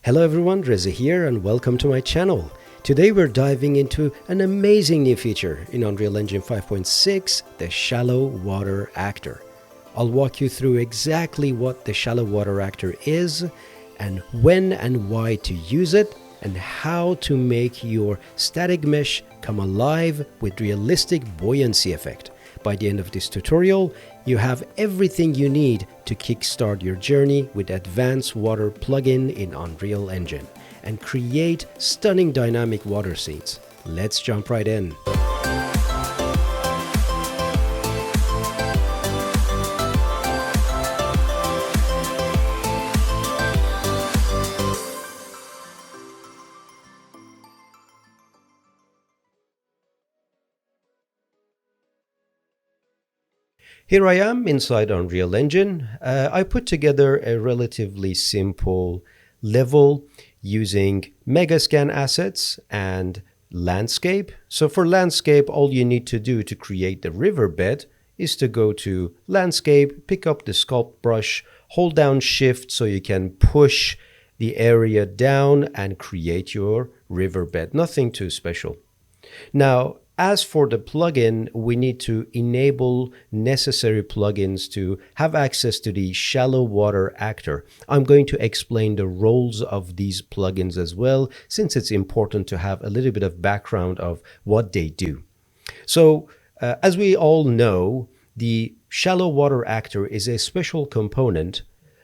Hello everyone, Reza here and welcome to my channel. Today we're diving into an amazing new feature in Unreal Engine 5.6, the Shallow Water Actor. I'll walk you through exactly what the Shallow Water Actor is and when and why to use it and how to make your static mesh come alive with realistic buoyancy effect. By the end of this tutorial, you have everything you need to kickstart your journey with Advanced Water plugin in Unreal Engine and create stunning dynamic water scenes. Let's jump right in. Here I am inside Unreal Engine. I put together a relatively simple level using Megascan assets and landscape. So for landscape, all you need to do to create the riverbed is to go to landscape, pick up the sculpt brush, hold down shift so you can push the area down and create your riverbed. Nothing too special. Now, as for the plugin, we need to enable necessary plugins to have access to the Shallow Water Actor. I'm going to explain the roles of these plugins as well, since it's important to have a little bit of background of what they do. So, as we all know, the Shallow Water Actor is a special component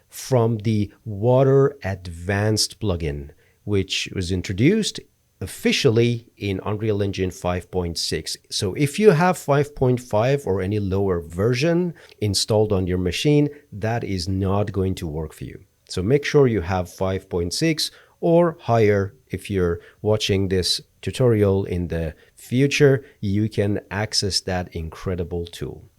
from the Water Advanced plugin, which was introduced officially in Unreal Engine 5.6. So if you have 5.5 or any lower version installed on your machine, that is not going to work for you. So make sure you have 5.6 or higher. If you're watching this tutorial in the future, you can access that incredible tool.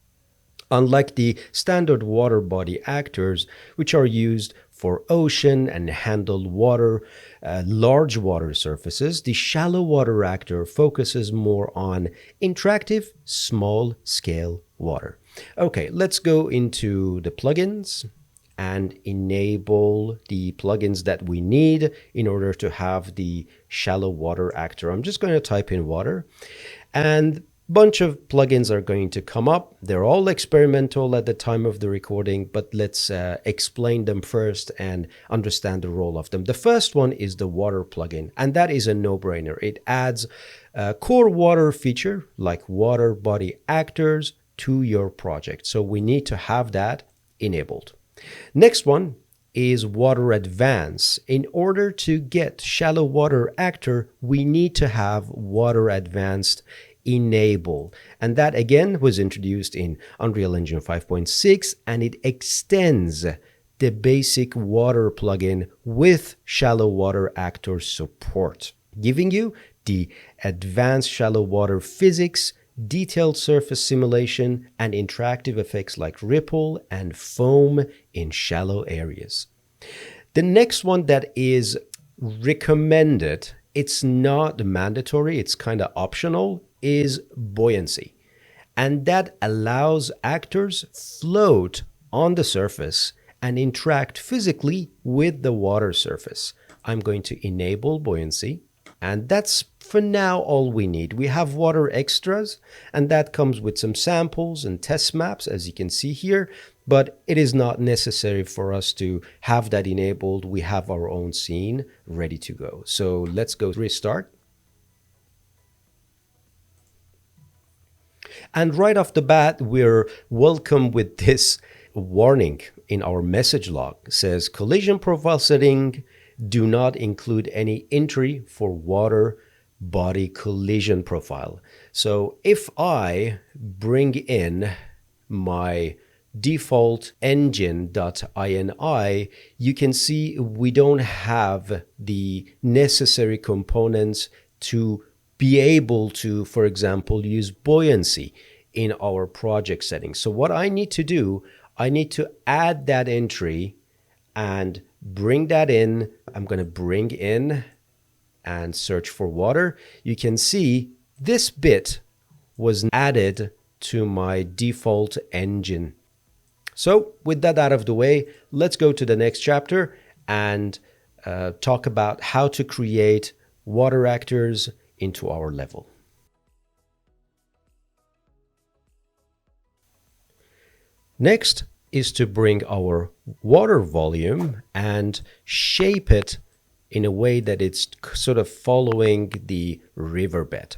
Unlike the standard water body actors, which are used for ocean and handle water, large water surfaces, the Shallow Water Actor focuses more on interactive, small-scale water. Okay, let's go into the plugins and enable the plugins that we need in order to have the Shallow Water Actor. I'm just going to type in water, and bunch of plugins are going to come up. They're all experimental at the time of the recording, but let's explain them first and understand the role of them. The first one is the water plugin, and that is a no-brainer. It adds a core water feature like water body actors to your project. So we need to have that enabled. Next one is Water Advance. In order to get Shallow Water Actor, we need to have Water Advanced enable, and that again was introduced in Unreal Engine 5.6, and it extends the basic water plugin with Shallow Water Actor support, giving you the advanced shallow water physics, detailed surface simulation, and interactive effects like ripple and foam in shallow areas. The next one that is recommended, it's not mandatory, it's kind of optional, is buoyancy, and that allows actors float on the surface and interact physically with the water surface. I'm going to enable buoyancy, and that's for now all we need. We have water extras, and that comes with some samples and test maps, as you can see here, but it is not necessary for us to have that enabled. We have our own scene ready to go. So let's go restart. And right off the bat, we're welcome with this warning in our message log. It says, collision profile setting, do not include any entry for water body collision profile. So if I bring in my default engine.ini, you can see we don't have the necessary components to be able to, for example, use buoyancy in our project settings. So what I need to do, I need to add that entry and bring that in. I'm going to bring in and search for water. You can see this bit was added to my default engine. So with that out of the way, let's go to the next chapter and talk about how to create water actors into our level. Next is to bring our water volume and shape it in a way that it's sort of following the riverbed.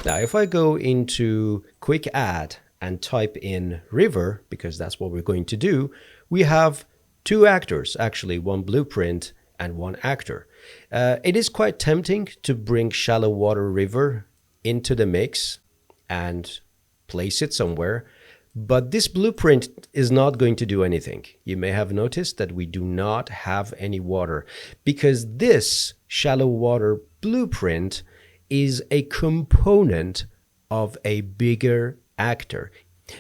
Now, if I go into Quick Add and type in river, because that's what we're going to do, we have two actors, actually one blueprint and one actor. It is quite tempting to bring shallow water river into the mix and place it somewhere, but this blueprint is not going to do anything. You may have noticed that we do not have any water because this shallow water blueprint is a component of a bigger actor.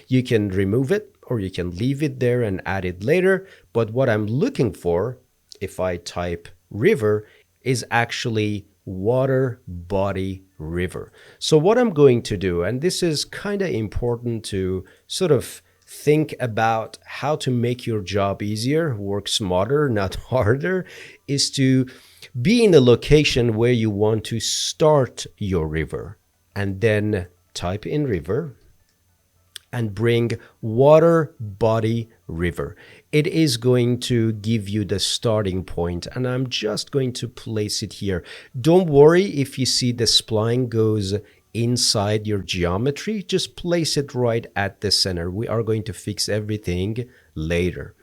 You can remove it or you can leave it there and add it later, but what I'm looking for, if I type river, is actually water body river. So what I'm going to do, and this is kind of important to sort of think about how to make your job easier, work smarter, not harder, is to be in the location where you want to start your river and then type in river and bring water body river. It is going to give you the starting point, and I'm just going to place it here. Don't worry if you see the spline goes inside your geometry, just place it right at the center. We are going to fix everything later.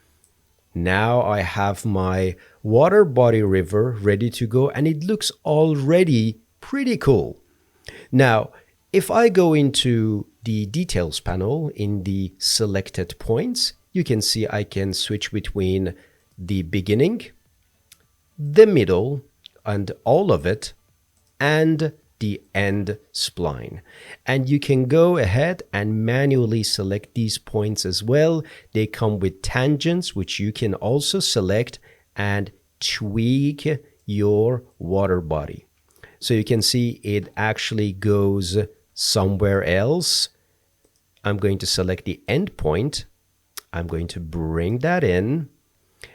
Now I have my water body river ready to go, and it looks already pretty cool. Now, if I go into the details panel in the selected points, you can see I can switch between the beginning, the middle, and all of it, and the end spline. And you can go ahead and manually select these points as well. They come with tangents, which you can also select and tweak your water body. So you can see it actually goes somewhere else. I'm going to select the end point. I'm going to bring that in.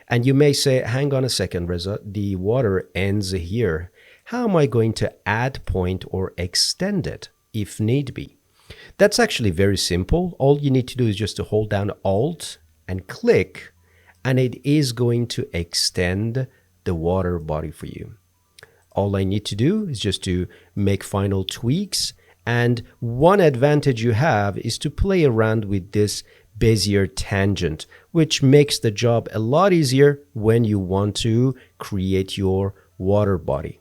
And you may say, hang on a second, Reza, the water ends here. How am I going to add point or extend it if need be? That's actually very simple. All you need to do is just to hold down Alt and click, and it is going to extend the water body for you. All I need to do is just to make final tweaks. And one advantage you have is to play around with this Bezier tangent, which makes the job a lot easier when you want to create your water body.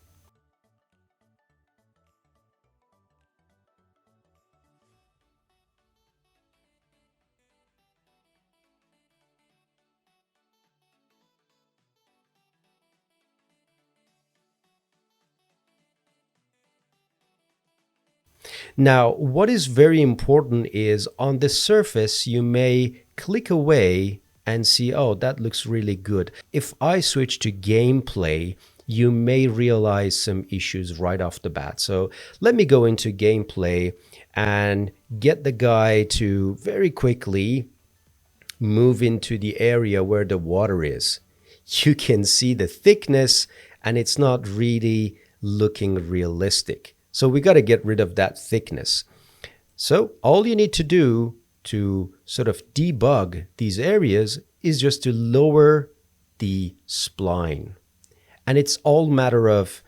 Now, what is very important is on the surface, you may click away and see, oh, that looks really good. If I switch to gameplay, you may realize some issues right off the bat. So let me go into gameplay and get the guy to very quickly move into the area where the water is. You can see the thickness and it's not really looking realistic. So we got to get rid of that thickness. So all you need to do to sort of debug these areas is just to lower the spline. And it's all matter of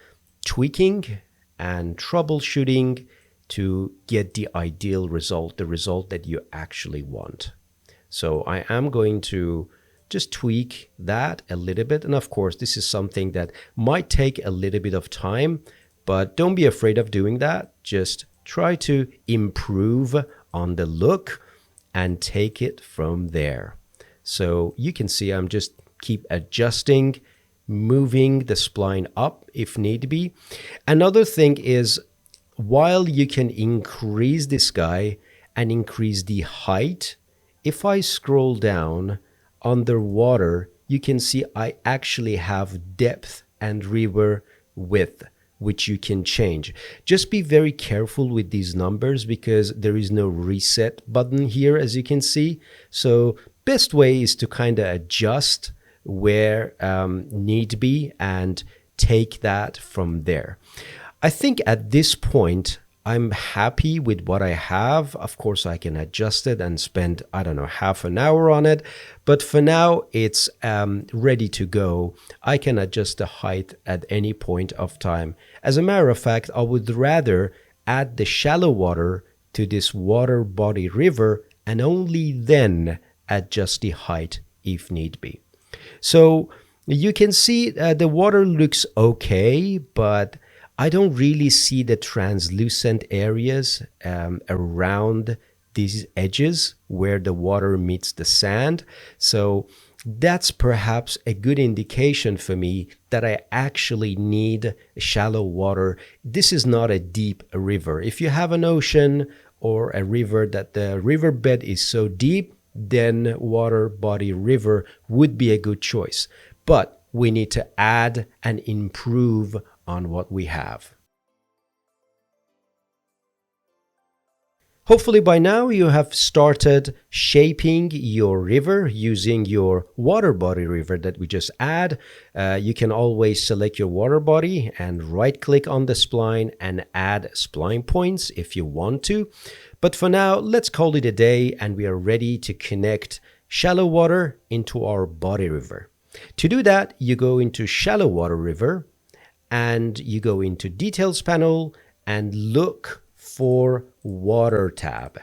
tweaking and troubleshooting to get the ideal result, the result that you actually want. So I am going to just tweak that a little bit. And of course, this is something that might take a little bit of time, but don't be afraid of doing that. Just try to improve on the look and take it from there. So you can see I'm just keep adjusting, moving the spline up if need be. Another thing is, while you can increase this guy and increase the height, if I scroll down underwater, you can see I actually have depth and river width, which you can change. Just be very careful with these numbers because there is no reset button here, as you can see. So best way is to kind of adjust where need be and take that from there. I think at this point, I'm happy with what I have. Of course, I can adjust it and spend, I don't know, half an hour on it. But for now, it's ready to go. I can adjust the height at any point of time. As a matter of fact, I would rather add the shallow water to this water body river and only then adjust the height if need be. So you can see the water looks okay, but I don't really see the translucent areas around these edges where the water meets the sand. So that's perhaps a good indication for me that I actually need shallow water. This is not a deep river. If you have an ocean or a river that the riverbed is so deep, then water body river would be a good choice. But we need to add and improve on what we have. Hopefully by now you have started shaping your river using your water body river that we just add. You can always select your water body and right click on the spline and add spline points if you want to. But for now, let's call it a day and we are ready to connect shallow water into our body river. To do that, you go into shallow water river and you go into details panel and look for water tab.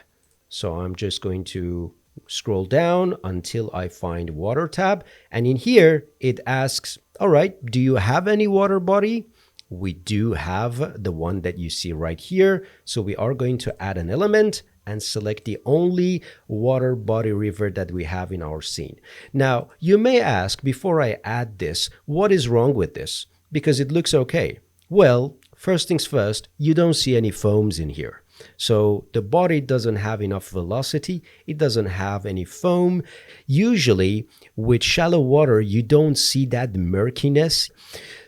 So I'm just going to scroll down until I find water tab. And in here, it asks, all right, do you have any water body? We do have the one that you see right here. So we are going to add an element and select the only water body river that we have in our scene. Now, you may ask, before I add this, what is wrong with this? Because it looks okay. Well, first things first, you don't see any foams in here. So the body doesn't have enough velocity. It doesn't have any foam. Usually with shallow water, you don't see that murkiness.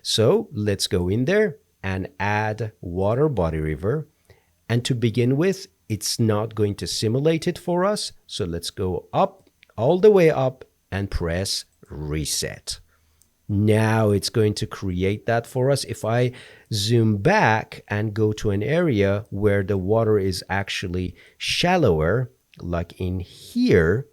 So let's go in there and add water body river. And to begin with, it's not going to simulate it for us. So let's go up, all the way up and press reset. Now it's going to create that for us. If I zoom back and go to an area where the water is actually shallower, like in here,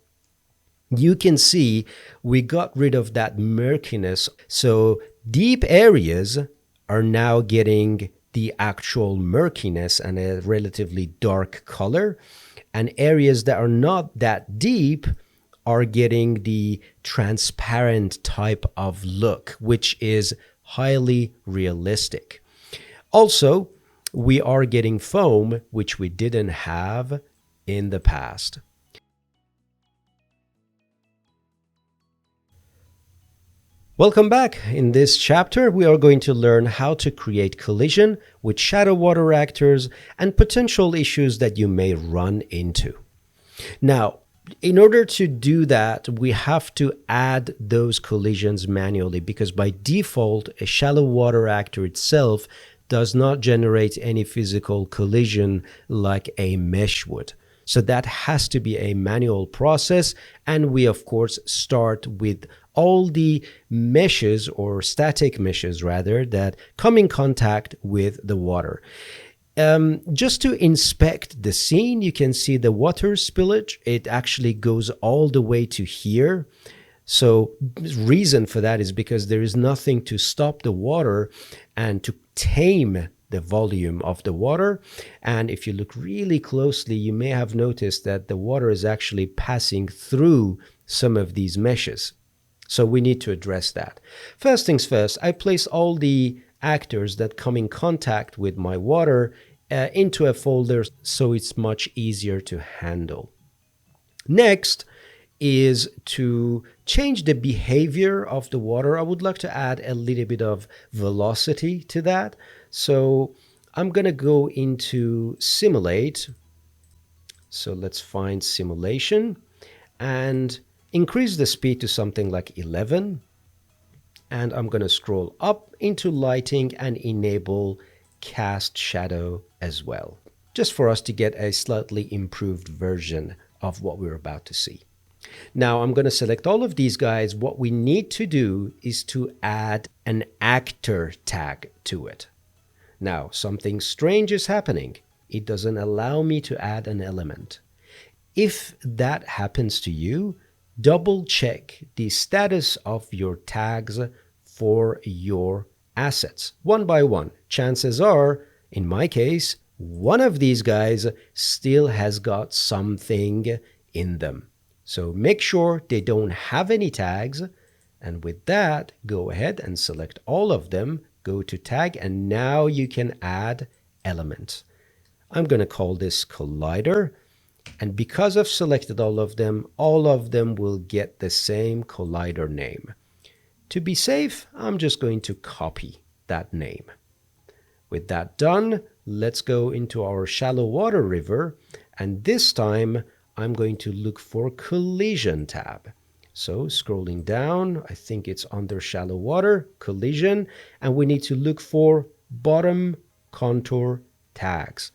you can see we got rid of that murkiness. So deep areas are now getting the actual murkiness and a relatively dark color. And areas that are not that deep are getting the transparent type of look, which is highly realistic. Also, we are getting foam, which we didn't have in the past. Welcome back. In this chapter, we are going to learn how to create collision with shadow water actors and potential issues that you may run into. Now, in order to do that, we have to add those collisions manually because by default, a shallow water actor itself does not generate any physical collision like a mesh would. So that has to be a manual process. And we, of course, start with all the meshes or static meshes rather that come in contact with the water. Just to inspect the scene, you can see the water spillage. It actually goes all the way to here. So the reason for that is because there is nothing to stop the water and to tame the volume of the water. And if you look really closely, you may have noticed that the water is actually passing through some of these meshes. So we need to address that. First things first, I place all the actors that come in contact with my water into a folder so it's much easier to handle. Next is to change the behavior of the water. I would like to add a little bit of velocity to that. So I'm going to go into simulate. So let's find simulation and increase the speed to something like 11. And I'm going to scroll up into lighting and enable cast shadow as well, just for us to get a slightly improved version of what we're about to see. Now I'm going to select all of these guys. What we need to do is to add an actor tag to it. Now, something strange is happening. It doesn't allow me to add an element. If that happens to you, double check the status of your tags for your assets one by one. Chances are, in my case, one of these guys still has got something in them. So make sure they don't have any tags. And with that, go ahead and select all of them, go to tag, and now you can add elements. I'm going to call this collider. And because I've selected all of them will get the same collider name. To be safe, I'm just going to copy that name. With that done, let's go into our shallow water river. And this time, I'm going to look for collision tab. So scrolling down, I think it's under shallow water, collision, and we need to look for bottom contour tags.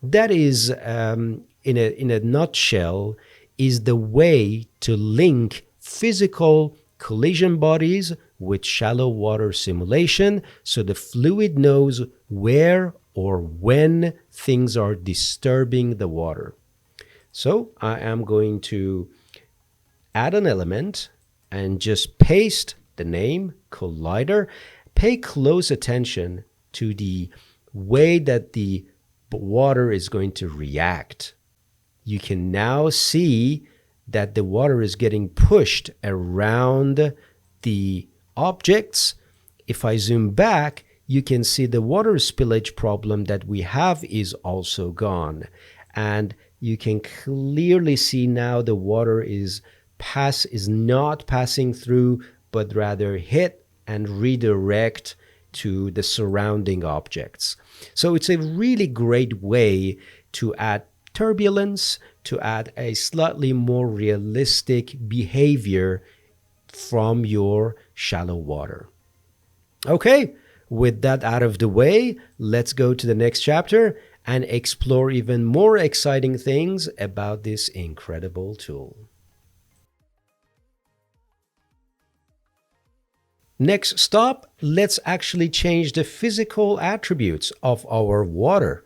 That is, in a nutshell, is the way to link physical collision bodies with shallow water simulation so the fluid knows where or when things are disturbing the water. So I am going to add an element and just paste the name collider. Pay close attention to the way that the water is going to react. You can now see that the water is getting pushed around the objects. If I zoom back, you can see the water spillage problem that we have is also gone. And you can clearly see now the water is not passing through, but rather hit and redirect to the surrounding objects. So it's a really great way to add turbulence, to add a slightly more realistic behavior from your shallow water. Okay, with that out of the way, let's go to the next chapter and explore even more exciting things about this incredible tool. Next stop, let's actually change the physical attributes of our water.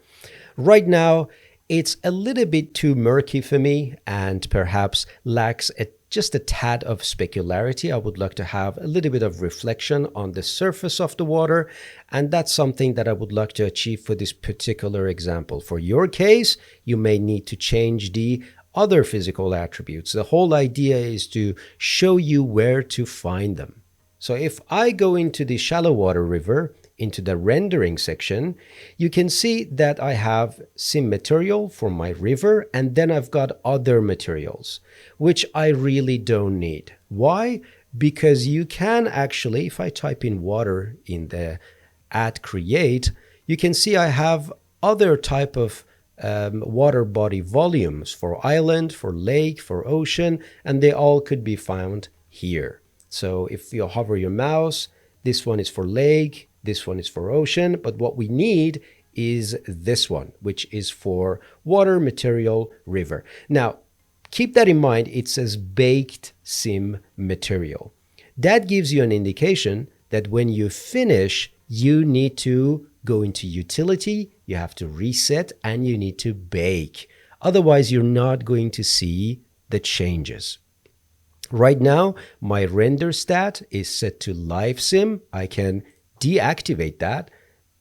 Right now, it's a little bit too murky for me and perhaps lacks just a tad of specularity. I would like to have a little bit of reflection on the surface of the water, and that's something that I would like to achieve for this particular example. For your case, you may need to change the other physical attributes. The whole idea is to show you where to find them. So if I go into the shallow water river, into the rendering section, you can see that I have sim material for my river, and then I've got other materials, which I really don't need. Why? Because you can actually, if I type in water in the add create, you can see I have other type of water body volumes for island, for lake, for ocean, and they all could be found here. So if you hover your mouse, this one is for lake, this one is for ocean, but what we need is this one, which is for water material river. Now, keep that in mind, it says baked sim material. That gives you an indication that when you finish, you need to go into utility, you have to reset, and you need to bake. Otherwise, you're not going to see the changes. Right now, my render stat is set to live sim. I can deactivate that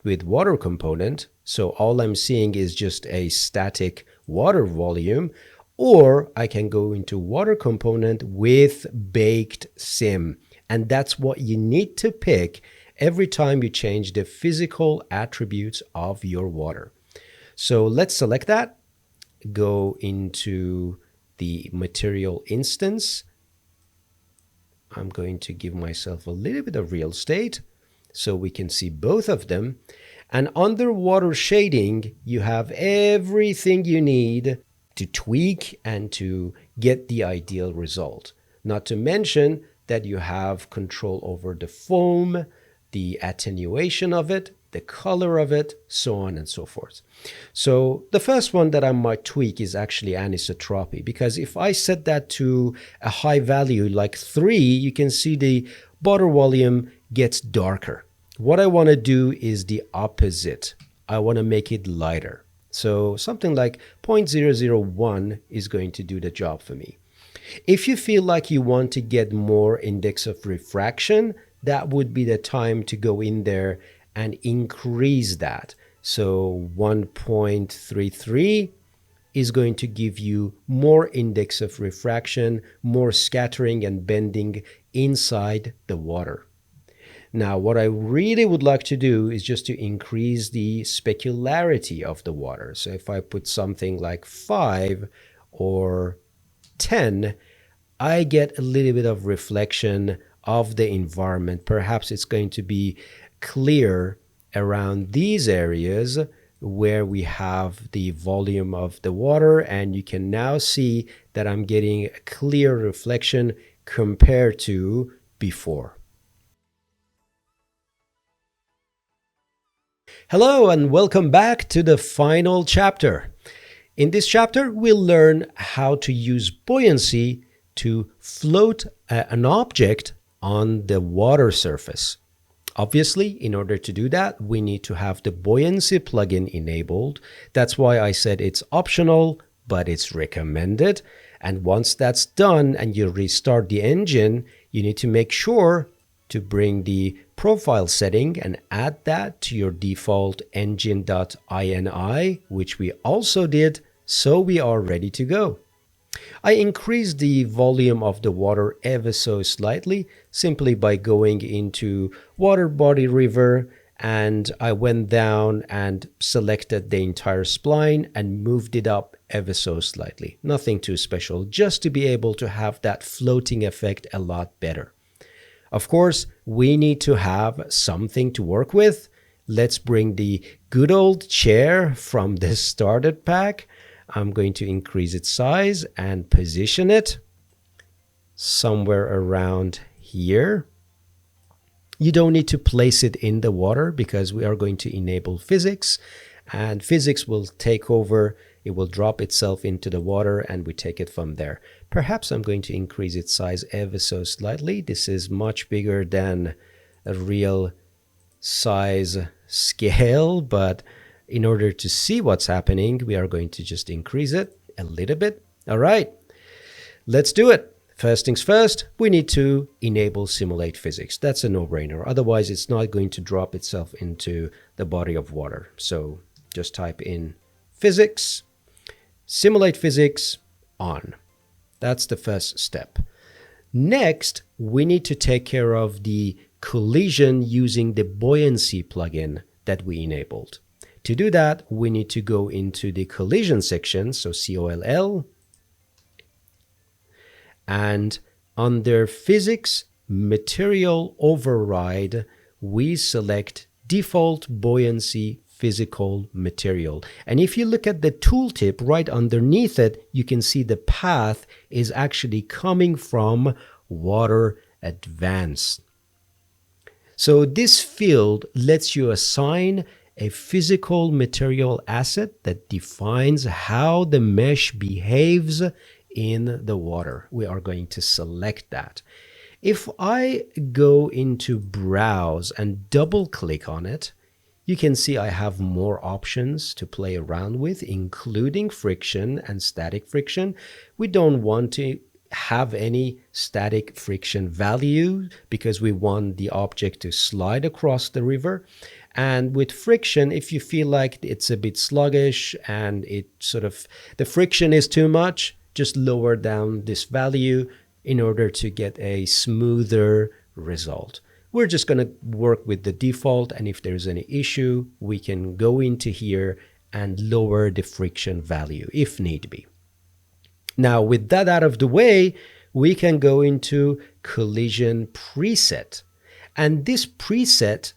with water component. So all I'm seeing is just a static water volume, or I can go into water component with baked sim. And that's what you need to pick every time you change the physical attributes of your water. So let's select that, go into the material instance. I'm going to give myself a little bit of real estate so we can see both of them. And under water shading, you have everything you need to tweak and to get the ideal result. Not to mention that you have control over the foam, the attenuation of it, the color of it, so on and so forth. So the first one that I might tweak is actually anisotropy, because if I set that to a high value like 3, you can see the water volume gets darker. What I want to do is the opposite. I want to make it lighter. So something like 0.001 is going to do the job for me. If you feel like you want to get more index of refraction, that would be the time to go in there and increase that. So 1.33 is going to give you more index of refraction, more scattering and bending inside the water. Now, what I really would like to do is just to increase the specularity of the water. So if I put something like 5 or 10, I get a little bit of reflection of the environment. Perhaps it's going to be clear around these areas where we have the volume of the water, and you can now see that I'm getting a clear reflection compared to before. Hello and welcome back to the final chapter. In this chapter, we'll learn how to use buoyancy to float an object on the water surface. Obviously, in order to do that, we need to have the buoyancy plugin enabled. That's why I said it's optional, but it's recommended. And once that's done and you restart the engine, you need to make sure to bring the profile setting and add that to your default engine.ini, which we also did, so we are ready to go. I increased the volume of the water ever so slightly simply by going into water body river, and I went down and selected the entire spline and moved it up ever so slightly. Nothing too special, just to be able to have that floating effect a lot better. Of course, we need to have something to work with. Let's bring the good old chair from the starter pack. I'm going to increase its size and position it somewhere around here. You don't need to place it in the water because we are going to enable physics, and physics will take over. It will drop itself into the water and we take it from there. Perhaps I'm going to increase its size ever so slightly. This is much bigger than a real size scale, but in order to see what's happening, we are going to just increase it a little bit. All right, let's do it. First things first, we need to enable simulate physics. That's a no-brainer. Otherwise, it's not going to drop itself into the body of water. So just type in physics, simulate physics on. That's the first step. Next, we need to take care of the collision using the buoyancy plugin that we enabled. To do that, we need to go into the collision section, so COLL, and under physics material override, we select default buoyancy physical material. And if you look at the tooltip right underneath it, you can see the path is actually coming from water advance. So this field lets you assign a physical material asset that defines how the mesh behaves in the water. We are going to select that. If I go into browse and double click on it, you can see I have more options to play around with, including friction and static friction. We don't want to have any static friction value because we want the object to slide across the river. And with friction, if you feel like it's a bit sluggish and the friction is too much, just lower down this value in order to get a smoother result. We're just going to work with the default, and if there's any issue, we can go into here and lower the friction value if need be. Now, with that out of the way, we can go into collision preset. And this preset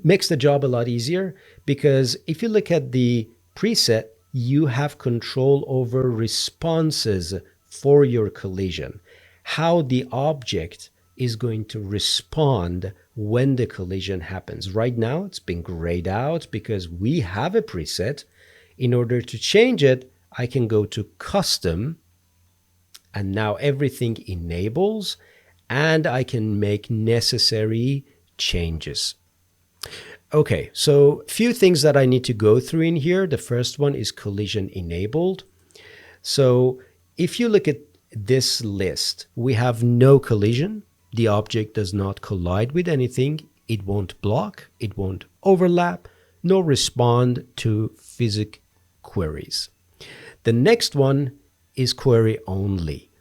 makes the job a lot easier because if you look at the preset, you have control over responses for your collision, how the object is going to respond when the collision happens. Right now, it's been grayed out because we have a preset. In order to change it, I can go to Custom, and now everything enables, and I can make necessary changes. Okay, so a few things that I need to go through in here. The first one is collision enabled. So if you look at this list, we have no collision. The object does not collide with anything. It won't block. It won't overlap, nor respond to physics queries. The next one is query only.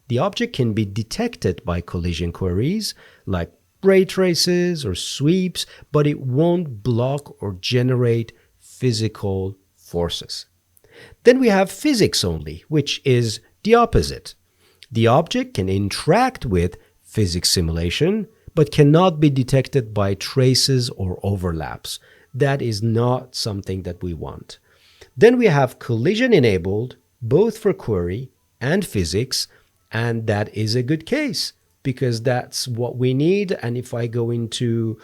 The object can be detected by collision queries like ray traces or sweeps, but it won't block or generate physical forces. Then we have physics only, which is the opposite. The object can interact with physics simulation, but cannot be detected by traces or overlaps. That is not something that we want. Then we have collision enabled, both for query and physics, and that is a good case because that's what we need. And if I go into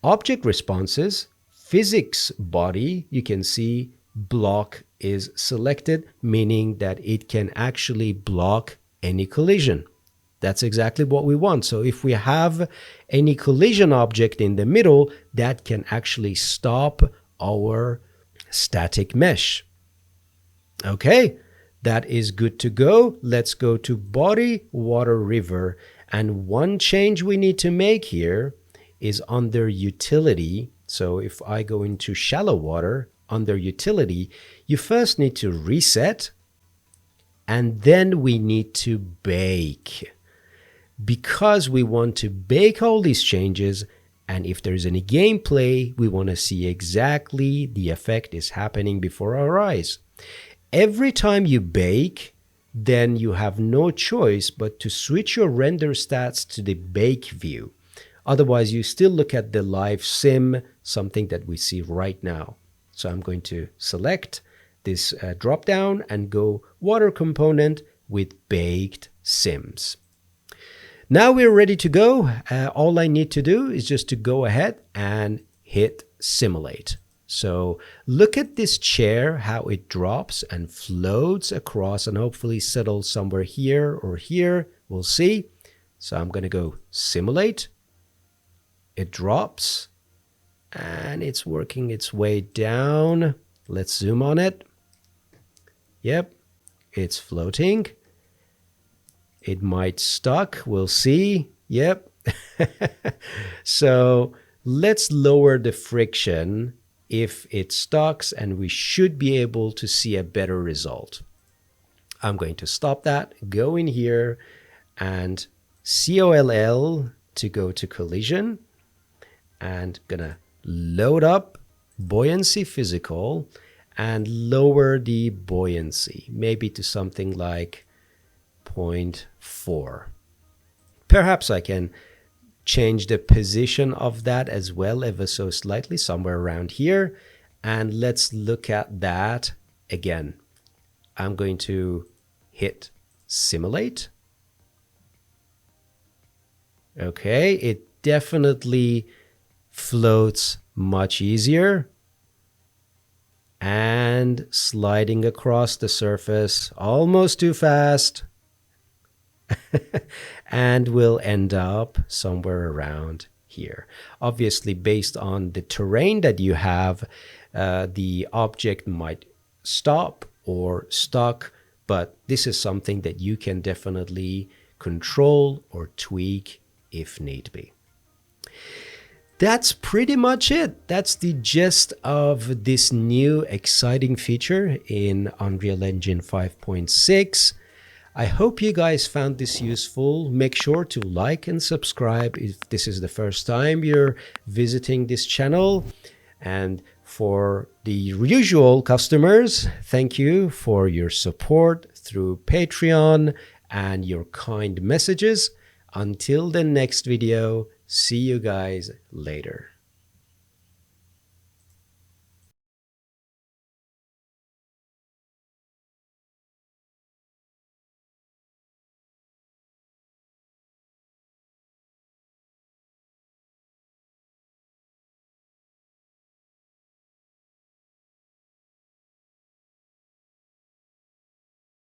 object responses, physics body, you can see block is selected, meaning that it can actually block any collision. That's exactly what we want. So if we have any collision object in the middle, that can actually stop our static mesh. Okay, that is good to go. Let's go to body, water, river. And one change we need to make here is under utility. So if I go into shallow water, under utility, you first need to reset, and then we need to bake. Because we want to bake all these changes, and if there's any gameplay, we want to see exactly the effect is happening before our eyes. Every time you bake, then you have no choice but to switch your render stats to the bake view. Otherwise, you still look at the live sim, something that we see right now. So I'm going to select this drop down and go water component with baked sims. Now we're ready to go. All I need to do is just to go ahead and hit simulate. So look at this chair, how it drops and floats across and hopefully settles somewhere here or here. We'll see. So I'm going to go simulate. It drops and it's working its way down. Let's zoom on it. Yep, it's floating. It might stuck. We'll see. Yep. So let's lower the friction if it stucks, and we should be able to see a better result. I'm going to stop that, go in here and COLL to go to collision, and gonna load up buoyancy physical and lower the buoyancy, maybe to something like 0.4. Perhaps I can change the position of that as well ever so slightly, somewhere around here. And let's look at that again. I'm going to hit simulate. Okay, it definitely floats much easier. And sliding across the surface almost too fast. And we'll end up somewhere around here. Obviously, based on the terrain that you have, the object might stop or stuck, but this is something that you can definitely control or tweak if need be. That's pretty much it. That's the gist of this new exciting feature in Unreal Engine 5.6. I hope you guys found this useful. Make sure to like and subscribe if this is the first time you're visiting this channel. And for the usual customers, thank you for your support through Patreon and your kind messages. Until the next video, see you guys later.